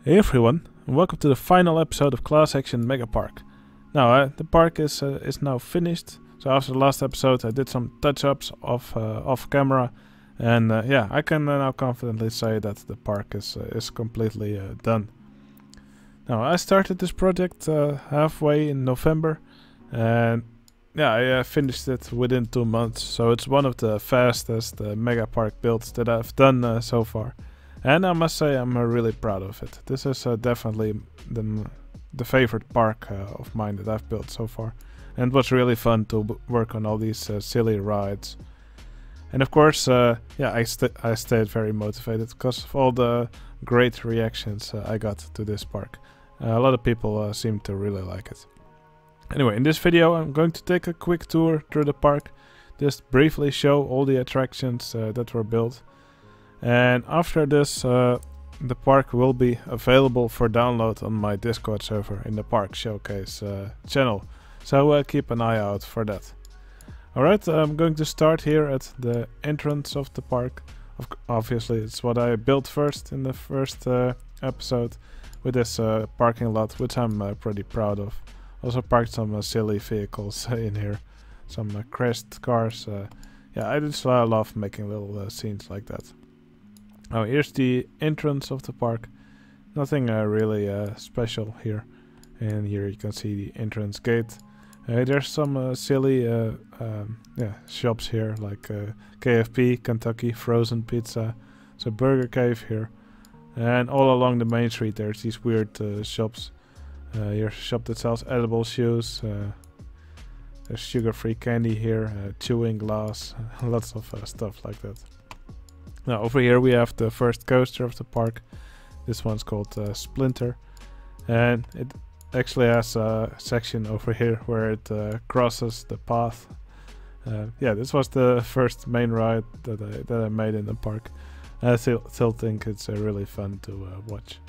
Hey everyone, and welcome to the final episode of Action Megapark. Now, the park is now finished. So after the last episode, I did some touch-ups off camera, and yeah, I can now confidently say that the park is completely done. Now, I started this project halfway in November, and yeah, I finished it within 2 months. So it's one of the fastest Megapark builds that I've done so far. And I must say I'm really proud of it. This is definitely the favorite park of mine that I've built so far. And it was really fun to work on all these silly rides. And of course, yeah, I stayed very motivated because of all the great reactions I got to this park. A lot of people seem to really like it. Anyway, in this video I'm going to take a quick tour through the park. Just briefly show all the attractions that were built. And after this, the park will be available for download on my Discord server in the Park Showcase channel. So keep an eye out for that. Alright, I'm going to start here at the entrance of the park. Obviously, it's what I built first in the first episode with this parking lot, which I'm pretty proud of. Also parked some silly vehicles in here, some crashed cars. Yeah, I just love making little scenes like that. Oh, here's the entrance of the park. Nothing really special here. And here you can see the entrance gate. There's some silly shops here, like KFP, Kentucky, frozen pizza. There's a burger cave here. And all along the main street there's these weird shops. Here's a shop that sells edible shoes. There's sugar-free candy here, chewing glass, lots of stuff like that. Now over here we have the first coaster of the park. This one's called Splinter, and it actually has a section over here where it crosses the path. Yeah, this was the first main ride that I made in the park. I still think it's really fun to watch.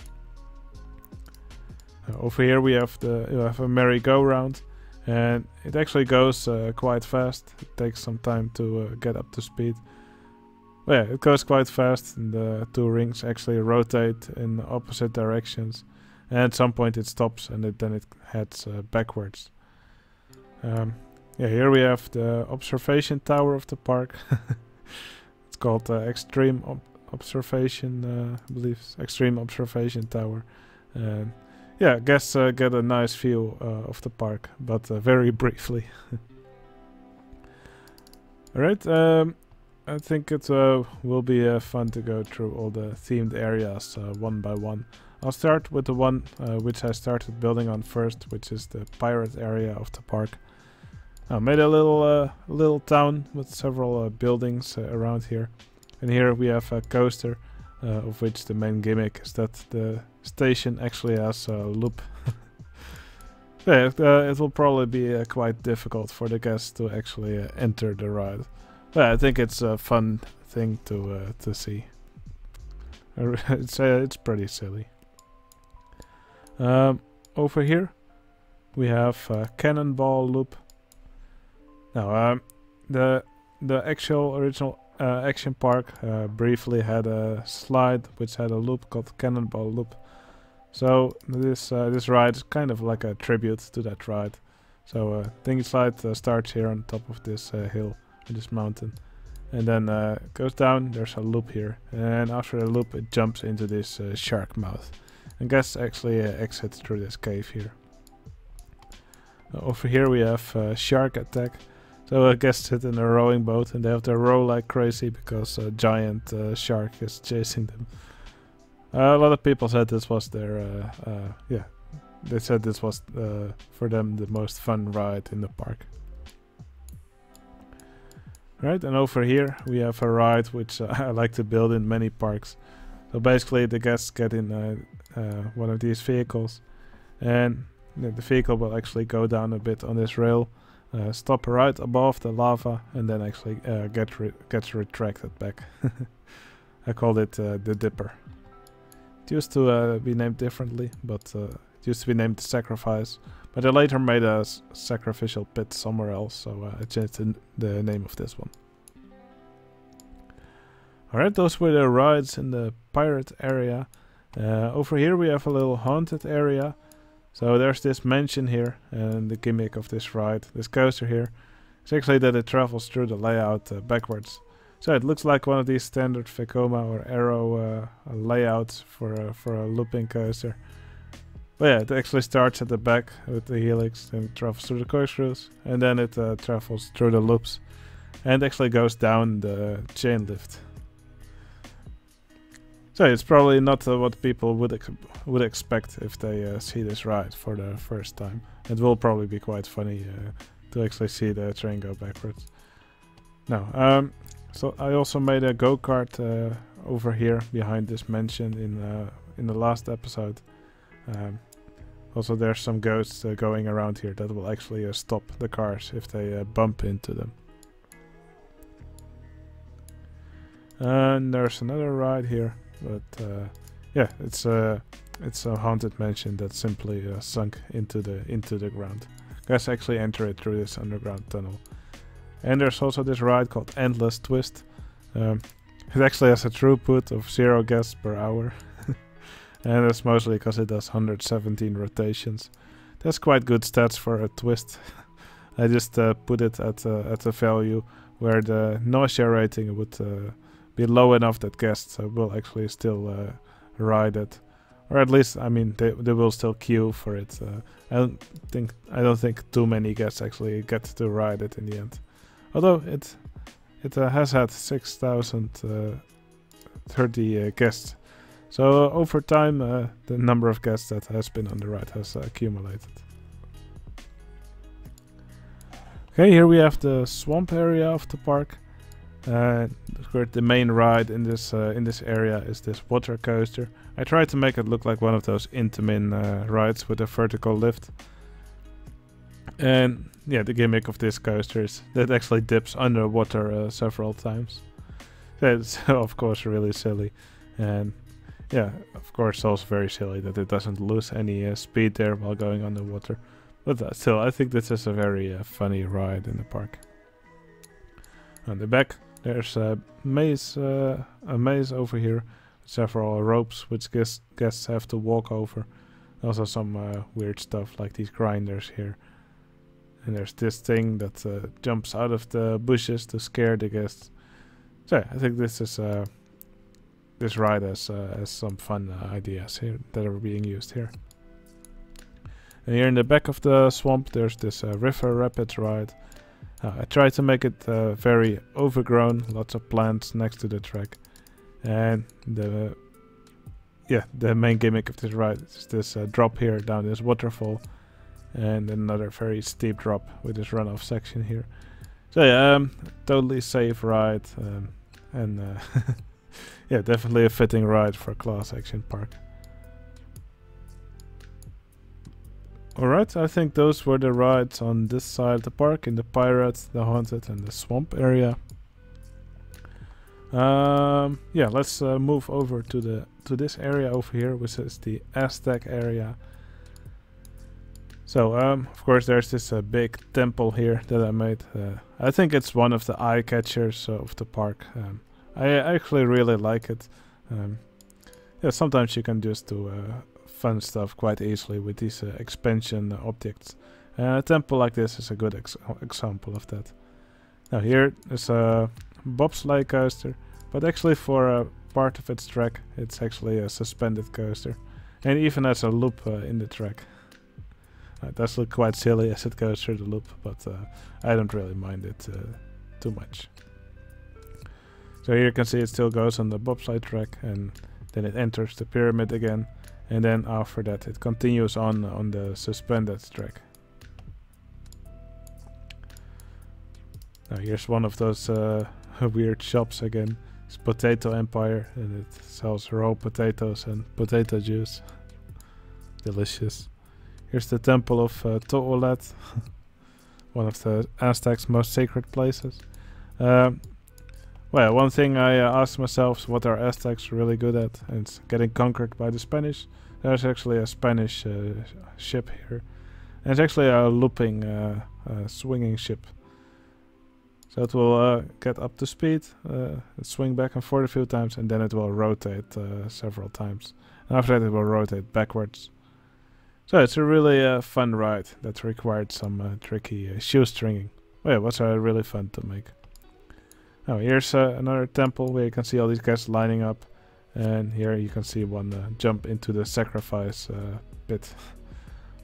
Over here we have a merry-go-round, and it actually goes quite fast. It takes some time to get up to speed. Well, yeah, it goes quite fast, and the two rings actually rotate in opposite directions. And at some point it stops, and then it heads backwards. Yeah, here we have the observation tower of the park. It's called Extreme Observation, I believe. Extreme Observation Tower. Yeah, I guess get a nice view of the park, but very briefly. Alright, I think it will be fun to go through all the themed areas one by one. I'll start with the one which I started building on first, which is the pirate area of the park. I made a little town with several buildings around here. And here we have a coaster, of which the main gimmick is that the station actually has a loop. Yeah, it will probably be quite difficult for the guests to actually enter the ride. Yeah, I think it's a fun thing to see. It's pretty silly. Over here we have a cannonball loop. Now, the actual original Action Park briefly had a slide which had a loop called Cannonball Loop. So this ride is kind of like a tribute to that ride. So Thingy Slide starts here on top of this hill, this mountain, and then goes down. There's a loop here, and after the loop it jumps into this shark mouth, and guests actually exit through this cave here. Over here we have Shark Attack. So guests sit in a rowing boat and they have to row like crazy because a giant shark is chasing them. A lot of people said this was their yeah, they said this was for them the most fun ride in the park. Right, and over here we have a ride which I like to build in many parks. So basically the guests get in one of these vehicles, and the vehicle will actually go down a bit on this rail, stop right above the lava, and then actually gets retracted back. I called it the Dipper. It used to be named differently, but it used to be named the Sacrifice. But I later made a sacrificial pit somewhere else, so I changed the name of this one. Alright, those were the rides in the pirate area. Over here we have a little haunted area. So there's this mansion here, and the gimmick of this ride, this coaster here, is actually that it travels through the layout backwards. So it looks like one of these standard Vekoma or Arrow layouts for a looping coaster. But yeah, it actually starts at the back with the helix, then it travels through the corkscrews, and then it travels through the loops, and actually goes down the chain lift. So it's probably not what people would expect if they see this ride for the first time. It will probably be quite funny to actually see the train go backwards. Now, so I also made a go-kart over here behind this mansion in the last episode. Also, there's some ghosts going around here that will actually stop the cars if they bump into them. And there's another ride here. But yeah, it's a haunted mansion that simply sunk into the ground. Guys actually enter it through this underground tunnel. And there's also this ride called Endless Twist. It actually has a throughput of 0 guests per hour, and that's mostly because it does 117 rotations. That's quite good stats for a twist. I just put it at a value where the nausea rating would be low enough that guests will actually still ride it, or at least, I mean, they will still queue for it. I don't think too many guests actually get to ride it in the end. Although it has had 6,030 guests, so over time the number of guests that has been on the ride has accumulated. Okay, here we have the swamp area of the park. The main ride in this area is this water coaster. I tried to make it look like one of those Intamin rides with a vertical lift. And yeah, the gimmick of this coaster is that it actually dips underwater several times. That's of course really silly, and yeah, of course also very silly that it doesn't lose any speed there while going underwater. But still, I think this is a very funny ride in the park. On the back, there's a maze over here with several ropes which guests have to walk over. Also some weird stuff like these grinders here. And there's this thing that jumps out of the bushes to scare the guests. So yeah, I think this is this ride has some fun ideas here that are being used here. And here in the back of the swamp, there's this river rapids ride. I tried to make it very overgrown, lots of plants next to the track, and the main gimmick of this ride is this drop here down this waterfall, and another very steep drop with this runoff section here. So yeah, totally safe ride, and yeah, definitely a fitting ride for Class Action Park. Alright, I think those were the rides on this side of the park, in the Pirates, the Haunted and the Swamp area. Yeah, let's move over to this area over here, which is the Aztec Area. So, of course, there's this big temple here that I made. I think it's one of the eye catchers of the park. I actually really like it. Yeah, sometimes you can just do fun stuff quite easily with these expansion objects. A temple like this is a good example of that. Now here is a bobsleigh coaster, but actually for a part of its track it's actually a suspended coaster, and even has a loop in the track. It does look quite silly as it goes through the loop, but I don't really mind it too much. So here you can see it still goes on the bobsleigh track, and then it enters the pyramid again, and then after that it continues on the suspended track. Now here's one of those weird shops again. It's Potato Empire, and it sells raw potatoes and potato juice. Delicious. Here's the temple of Toolat, one of the Aztecs' most sacred places. Well, one thing I asked myself is what are Aztecs really good at, and it's getting conquered by the Spanish. There's actually a Spanish ship here, and it's actually a looping, swinging ship. So it will get up to speed, swing back and forth a few times, and then it will rotate several times. And after that it will rotate backwards. So it's a really fun ride that required some tricky shoestringing. Oh yeah, it was really fun to make. Oh, here's another temple where you can see all these guests lining up. And here you can see one jump into the sacrifice pit.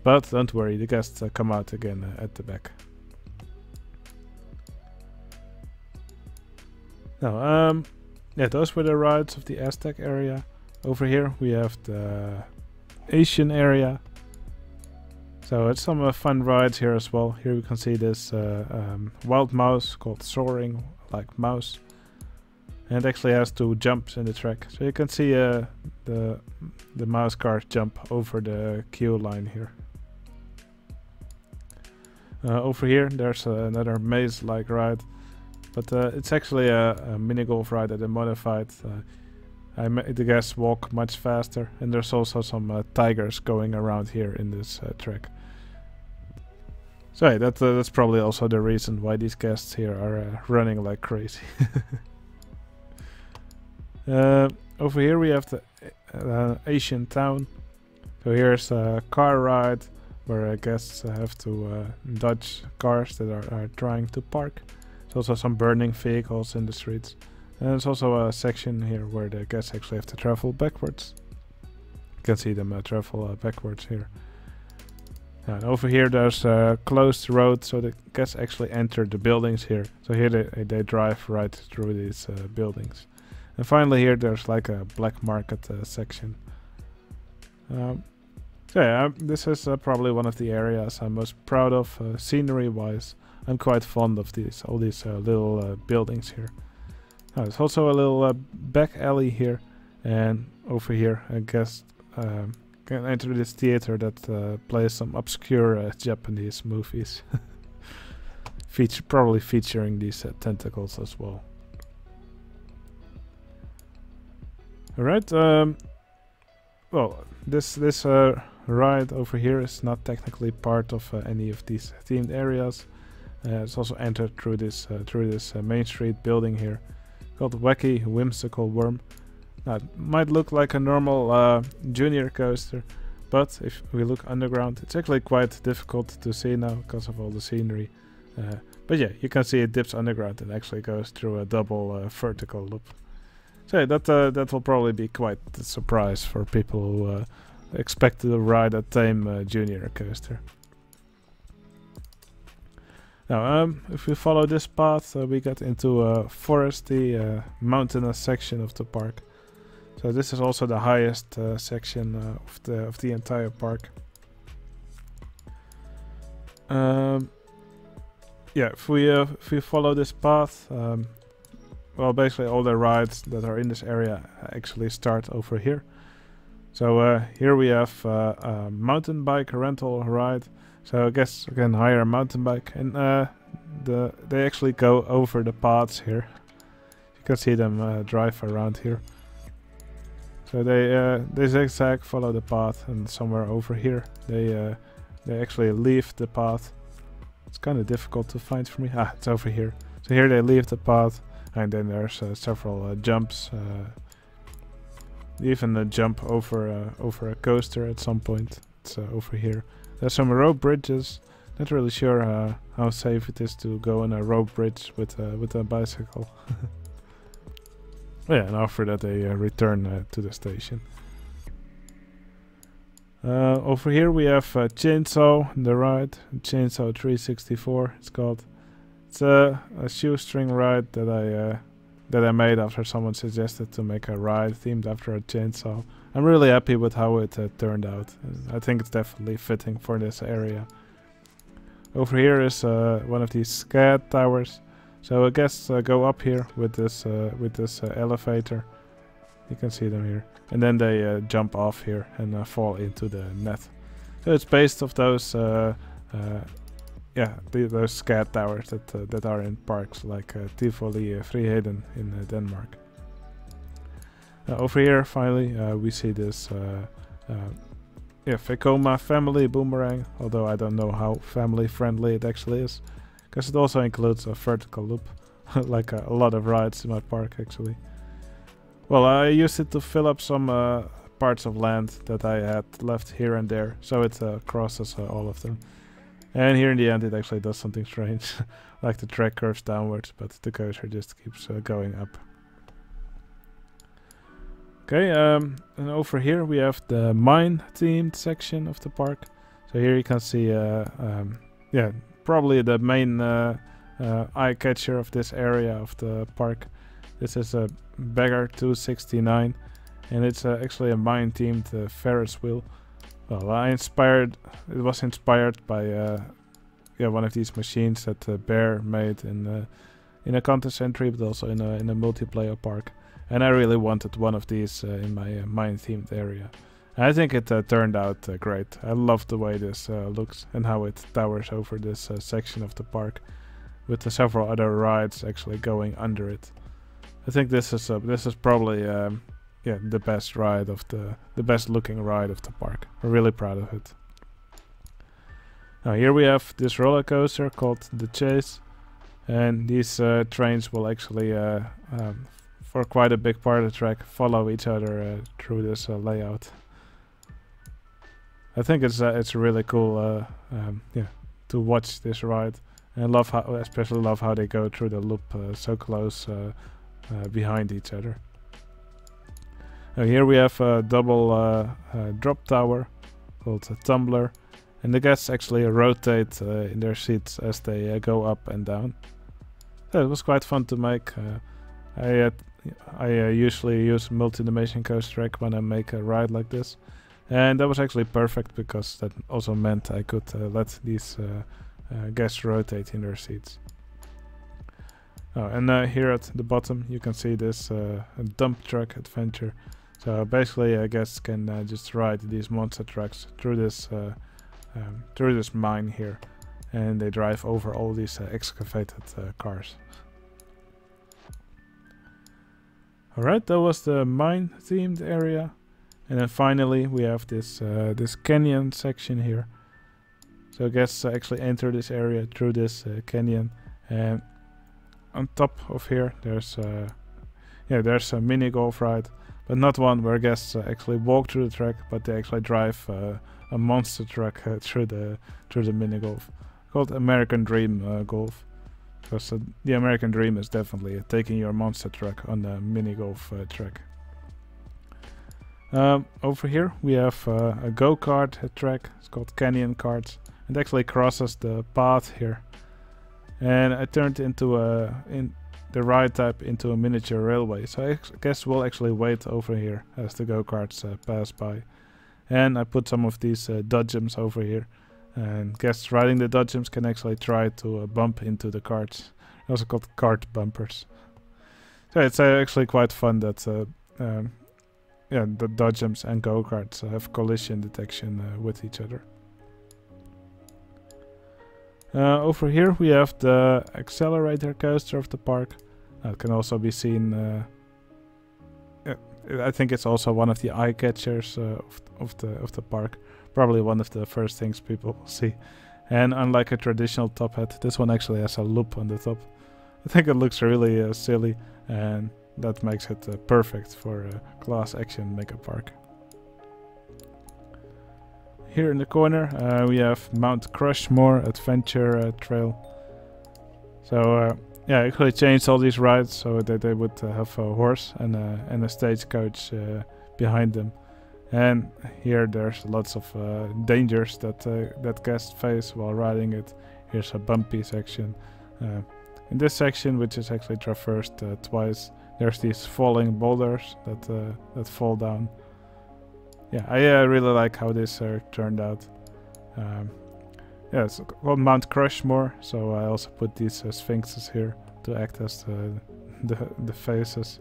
But don't worry, the guests come out again at the back. Now, yeah, those were the rides of the Aztec area. Over here we have the Asian area. So it's some fun rides here as well. Here we can see this wild mouse called Soaring like Mouse. And it actually has 2 jumps in the track. So you can see the mouse cars jump over the queue line here. Over here there's another maze-like ride. But it's actually a mini golf ride that I modified. I made the guests walk much faster. And there's also some tigers going around here in this track. So yeah, that's probably also the reason why these guests here are running like crazy. Over here we have the Asian town. So here's a car ride where guests have to dodge cars that are trying to park. There's also some burning vehicles in the streets. And there's also a section here where the guests actually have to travel backwards. You can see them travel backwards here. And over here there's a closed road, so the guests actually enter the buildings here. So here they drive right through these buildings. And finally here there's like a black market section. So yeah, this is probably one of the areas I'm most proud of scenery wise. I'm quite fond of all these little buildings here. There's also a little back alley here, and over here I guess can enter this theater that plays some obscure Japanese movies. Probably featuring these tentacles as well. Alright, well, this ride over here is not technically part of any of these themed areas. It's also entered through this Main Street building here, called Wacky Whimsical Worm. Now, it might look like a normal junior coaster, but if we look underground, it's actually quite difficult to see now because of all the scenery. But yeah, you can see it dips underground and actually goes through a double vertical loop. So yeah, that will probably be quite a surprise for people who expect to ride a tame junior coaster. Now, if we follow this path, we get into a foresty, mountainous section of the park. So this is also the highest section of the entire park. Yeah, if we follow this path, well, basically all the rides that are in this area actually start over here. So here we have a mountain bike rental ride. So I guess we can hire a mountain bike, and they actually go over the paths here. You can see them drive around here. So they zigzag, follow the path, and somewhere over here they actually leave the path. It's kind of difficult to find for me. Ah, it's over here. So here they leave the path, and then there's several jumps. Even a jump over a coaster at some point. It's over here. There's some rope bridges. Not really sure how safe it is to go on a rope bridge with a bicycle. Yeah, and after that they return to the station. Over here we have Chainsaw, the ride. Chainsaw 364 it's called. It's a shoestring ride that I made after someone suggested to make a ride themed after a chainsaw. I'm really happy with how it turned out. I think it's definitely fitting for this area. Over here is one of these SCAD towers. So I guess go up here with this elevator. You can see them here, and then they jump off here and fall into the net. So it's based off those those SCAD towers that are in parks like Tivoli Friheden in Denmark. Over here, finally, we see this Vekoma family boomerang, although I don't know how family friendly it actually is. because it also includes a vertical loop, like a lot of rides in my park actually. Well, I used it to fill up some parts of land that I had left here and there, so it crosses all of them. And here in the end it actually does something strange, like the track curves downwards, but the cursor just keeps going up. Okay, and over here we have the mine themed section of the park. So here you can see, yeah, probably the main eye catcher of this area of the park. This is a Bagger 269, and it's actually a mine themed Ferris wheel. Well, it was inspired by yeah, one of these machines that Bear made in a contest entry, but also in a multiplayer park. And I really wanted one of these in my mine themed area. And I think it turned out great. I love the way this looks and how it towers over this section of the park, with the several other rides actually going under it. I think this is probably yeah, the best ride of the best looking ride of the park. I'm really proud of it. Now here we have this roller coaster called the Chase, and these trains will actually for quite a big part of the track follow each other through this layout. I think it's really cool yeah, to watch this ride, and especially love how they go through the loop so close behind each other. Here we have a double drop tower called a tumbler, and the guests actually rotate in their seats as they go up and down. So it was quite fun to make. I usually use multi-dimension coaster track when I make a ride like this, and that was actually perfect because that also meant I could let these guests rotate in their seats. Oh, and here at the bottom you can see this dump truck adventure. So basically guests can just ride these monster trucks through this mine here, and they drive over all these excavated cars. Alright, that was the mine themed area, and then finally we have this this Kenyan section here. So guests actually enter this area through this canyon, and on top of here there's yeah, there's a mini golf ride, but not one where guests actually walk through the track, but they actually drive a monster truck through the mini golf, called American Dream Golf. Because the American Dream is definitely taking your monster truck on the mini golf track. Over here we have a go-kart track. It's called Canyon Karts. It actually crosses the path here, and I turned into the ride type into a miniature railway. So I guess we'll actually wait over here as the go-karts pass by. And I put some of these dodgems over here, and guests riding the dodgems can actually try to bump into the carts. They're also called cart bumpers. So it's actually quite fun that yeah, the dodgems and go-karts have collision detection with each other. Over here we have the accelerator coaster of the park. It can also be seen. I think it's also one of the eye catchers of the park. Probably one of the first things people will see. And unlike a traditional top hat, this one actually has a loop on the top. I think it looks really silly, and that makes it perfect for Class Action Megapark. Here in the corner we have Mount Crushmore Adventure Trail. So yeah, I actually changed all these rides so that they would have a horse and a stagecoach behind them. And here there's lots of dangers that guests face while riding it. Here's a bumpy section. In this section, which is actually traversed twice, there's these falling boulders that fall down. Yeah, I really like how this turned out. Yeah, it's called Mount Crushmore, so I also put these sphinxes here to act as the faces.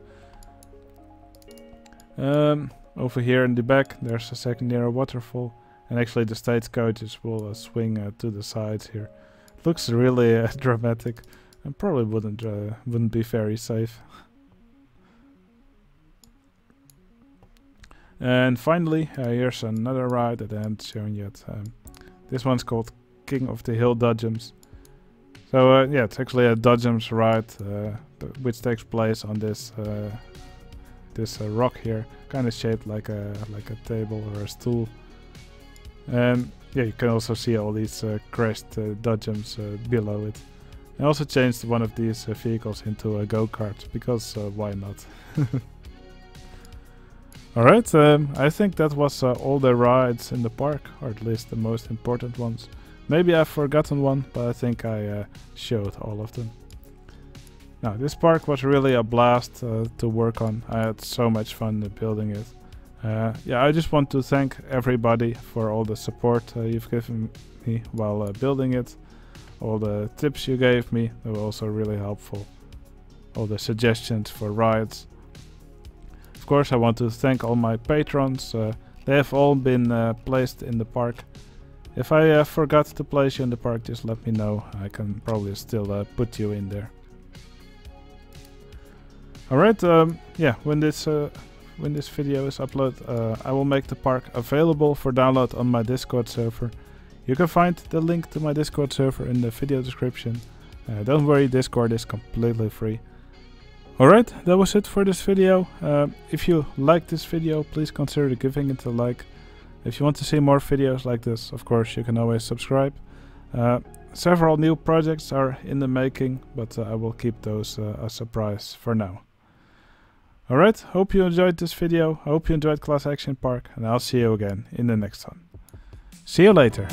Over here in the back there's a secondary waterfall, and actually the stagecoaches will swing to the sides here. It looks really dramatic, and probably wouldn't be very safe. And finally here's another ride that I haven't shown yet. This one's called King of the Hill Dodgems. So yeah, it's actually a dodgems ride, which takes place on this rock here, kind of shaped like a table or a stool. And yeah, you can also see all these crashed dodgems below it. I also changed one of these vehicles into a go-kart, because why not? Alright, I think that was all the rides in the park, or at least the most important ones. Maybe I've forgotten one, but I think I showed all of them. Now, this park was really a blast to work on. I had so much fun building it. Yeah, I just want to thank everybody for all the support you've given me while building it. All the tips you gave me, they were also really helpful. All the suggestions for rides. Of course, I want to thank all my patrons. They have all been placed in the park. If I forgot to place you in the park, just let me know. I can probably still put you in there. Alright, yeah, when this video is uploaded, I will make the park available for download on my Discord server. You can find the link to my Discord server in the video description. Don't worry, Discord is completely free. Alright, that was it for this video. If you liked this video, please consider giving it a like. If you want to see more videos like this, of course, you can always subscribe. Several new projects are in the making, but I will keep those a surprise for now. Alright, hope you enjoyed this video. I hope you enjoyed Class Action Park, and I'll see you again in the next one. See you later.